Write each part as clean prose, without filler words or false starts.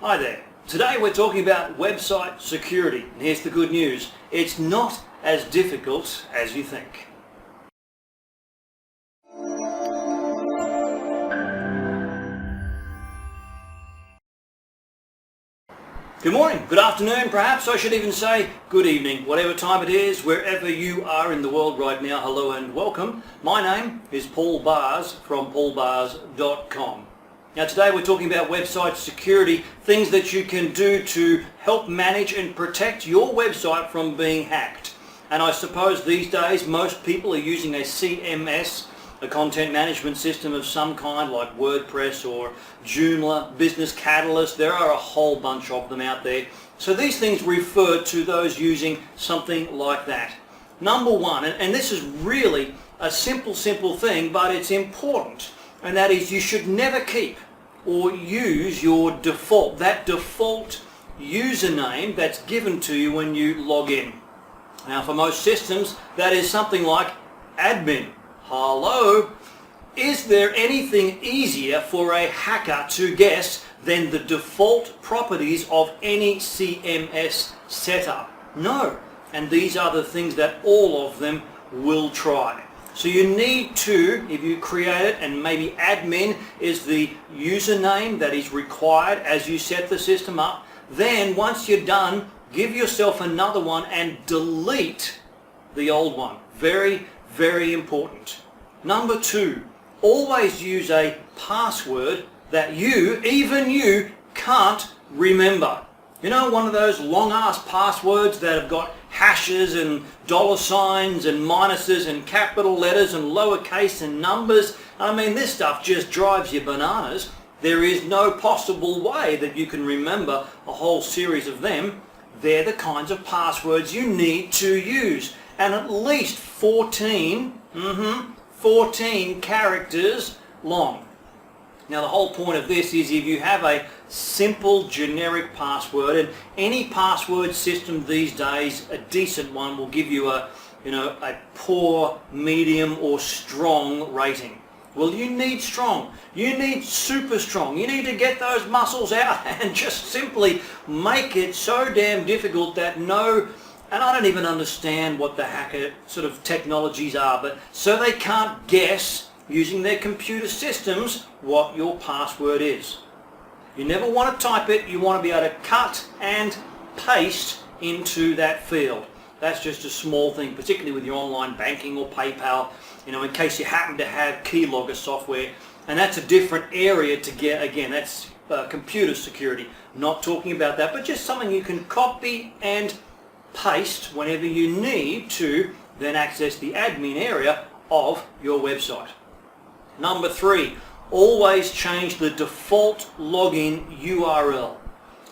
Hi there. Today we're talking about website security, and here's the good news. It's not as difficult as you think. Good morning, good afternoon, perhaps I should even say good evening, whatever time it is, wherever you are in the world right now. Hello and welcome. My name is Paul Bars from paulbars.com. Now today we're talking about website security, things that you can do to help manage and protect your website from being hacked. And I suppose these days most people are using a CMS, a content management system of some kind like WordPress or Joomla, Business Catalyst. There are a whole bunch of them out there. So these things refer to those using something like that. Number one, and this is really a simple thing, but it's important, and that is you should never keep or use your default username that's given to you when you log in. Now for most systems that is something like admin. Hello? Is there anything easier for a hacker to guess than the default properties of any CMS setup? No. And these are the things that all of them will try. So you need to, if you create it, and maybe admin is the username that is required as you set the system up, then once you're done, give yourself another one and delete the old one. Very, very important. Number two, always use a password that even you, can't remember. You know, one of those long-ass passwords that have got hashes and dollar signs and minuses and capital letters and lowercase and numbers. I mean, this stuff just drives you bananas. There is no possible way that you can remember a whole series of them. They're the kinds of passwords you need to use. And at least 14 characters long. Now the whole point of this is if you have a simple generic password, and any password system these days, a decent one will give you a poor, medium or strong rating. Well, you need strong. You need super strong. You need to get those muscles out and just simply make it so damn difficult that and I don't even understand what the hacker sort of technologies are, but so they can't guess using their computer systems what your password is. You never want to type it, you want to be able to cut and paste into that field. That's just a small thing, particularly with your online banking or PayPal, in case you happen to have keylogger software. And that's a different area to get, again, that's computer security. Not talking about that, but just something you can copy and paste whenever you need to then access the admin area of your website. Number three, always change the default login URL.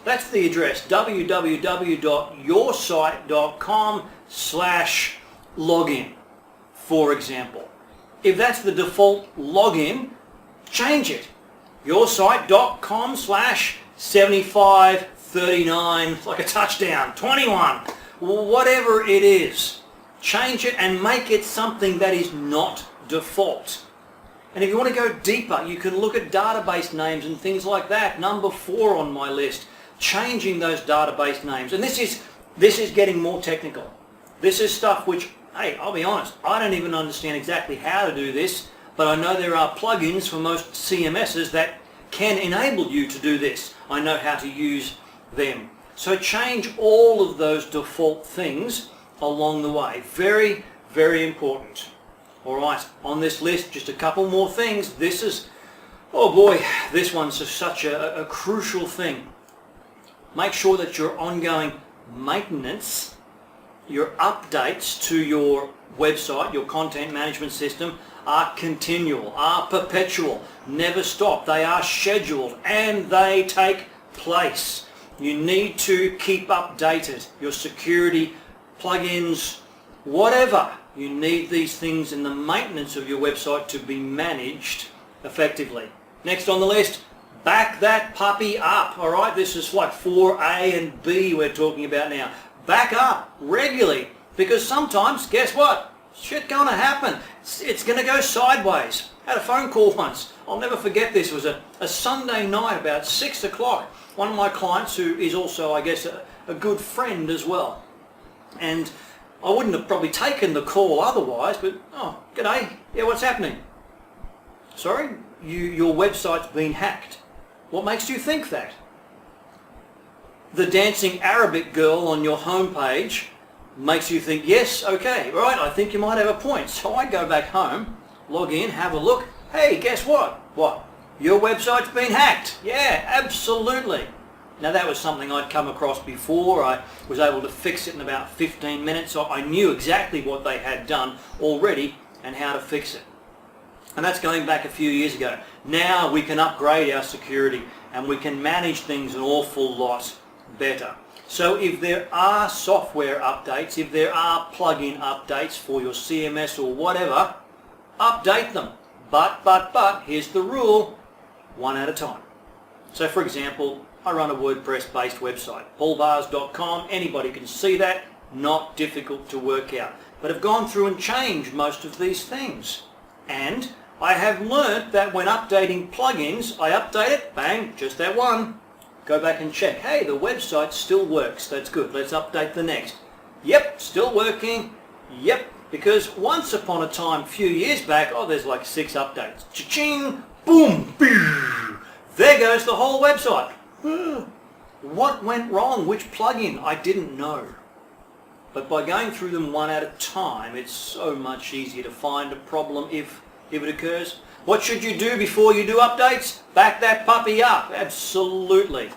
That's the address, www.yoursite.com/login, for example. If that's the default login, change it. yoursite.com/7539, like a touchdown, 21, whatever it is. Change it and make it something that is not default. And if you want to go deeper, you can look at database names and things like that. Number 4 on my list, changing those database names. And this is getting more technical. This is stuff which, hey, I'll be honest, I don't even understand exactly how to do this, but I know there are plugins for most CMSs that can enable you to do this. I know how to use them. So change all of those default things along the way. Very, very important. All right, on this list, just a couple more things. This is, oh boy, this one's just such a crucial thing. Make sure that your ongoing maintenance, your updates to your website, your content management system, are continual, are perpetual, never stop. They are scheduled and they take place. You need to keep updated. Your security, plugins, whatever. You need these things in the maintenance of your website to be managed effectively. Next on the list, back that puppy up. All right, this is like 4A and B we're talking about now. Back up regularly, because sometimes, guess what? Shit gonna happen. It's gonna go sideways. Had a phone call once. I'll never forget this. It was a Sunday night about 6 o'clock. One of my clients, who is also, I guess, a good friend as well. And I wouldn't have probably taken the call otherwise, but, oh, g'day. Yeah, what's happening? Sorry? Your website's been hacked. What makes you think that? The dancing Arabic girl on your homepage makes you think, yes, okay, right, I think you might have a point. So I go back home, log in, have a look. Hey, guess what? What? Your website's been hacked. Yeah, absolutely. Now that was something I'd come across before. I was able to fix it in about 15 minutes. So I knew exactly what they had done already and how to fix it. And that's going back a few years ago. Now we can upgrade our security and we can manage things an awful lot better. So if there are software updates, if there are plugin updates for your CMS or whatever, update them. But, here's the rule, one at a time. So for example, I run a WordPress-based website, paulbars.com. Anybody can see that, not difficult to work out. But I've gone through and changed most of these things. And I have learnt that when updating plugins, I update it, bang, just that one. Go back and check. Hey, the website still works. That's good. Let's update the next. Yep, still working. Yep, because once upon a time, a few years back, there's like 6 updates. Cha-ching, boom, boo. There goes the whole website. What went wrong? Which plugin? I didn't know. But by going through them one at a time, it's so much easier to find a problem if it occurs. What should you do before you do updates? Back that puppy up, absolutely.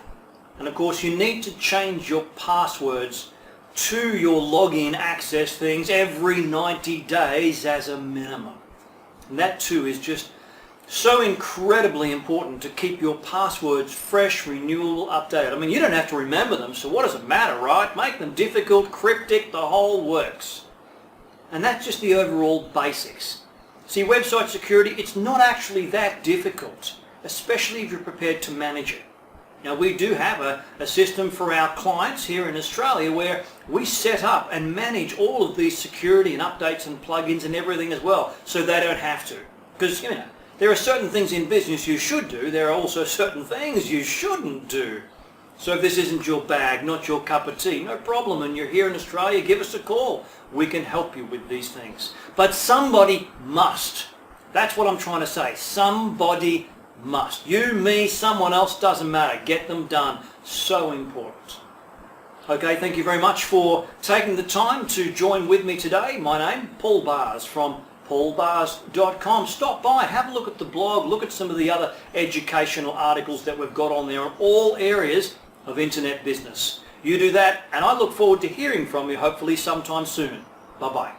And of course you need to change your passwords to your login access things every 90 days as a minimum. And that too is just so incredibly important to keep your passwords fresh, renewable, updated. I mean, you don't have to remember them, so what does it matter, right? Make them difficult, cryptic, the whole works. And that's just the overall basics. See, website security, it's not actually that difficult, especially if you're prepared to manage it. Now, we do have a system for our clients here in Australia where we set up and manage all of these security and updates and plugins and everything as well, so they don't have to. Because, you know, there are certain things in business you should do, there are also certain things you shouldn't do. So if this isn't your bag, not your cup of tea, no problem, and you're here in Australia, give us a call. We can help you with these things. But somebody must. That's what I'm trying to say. Somebody must. You, me, someone else, doesn't matter. Get them done. So important. Okay, thank you very much for taking the time to join with me today. My name, Paul Bars from paulbars.com. Stop by, have a look at the blog, look at some of the other educational articles that we've got on there in all areas of internet business. You do that, and I look forward to hearing from you hopefully sometime soon. Bye-bye.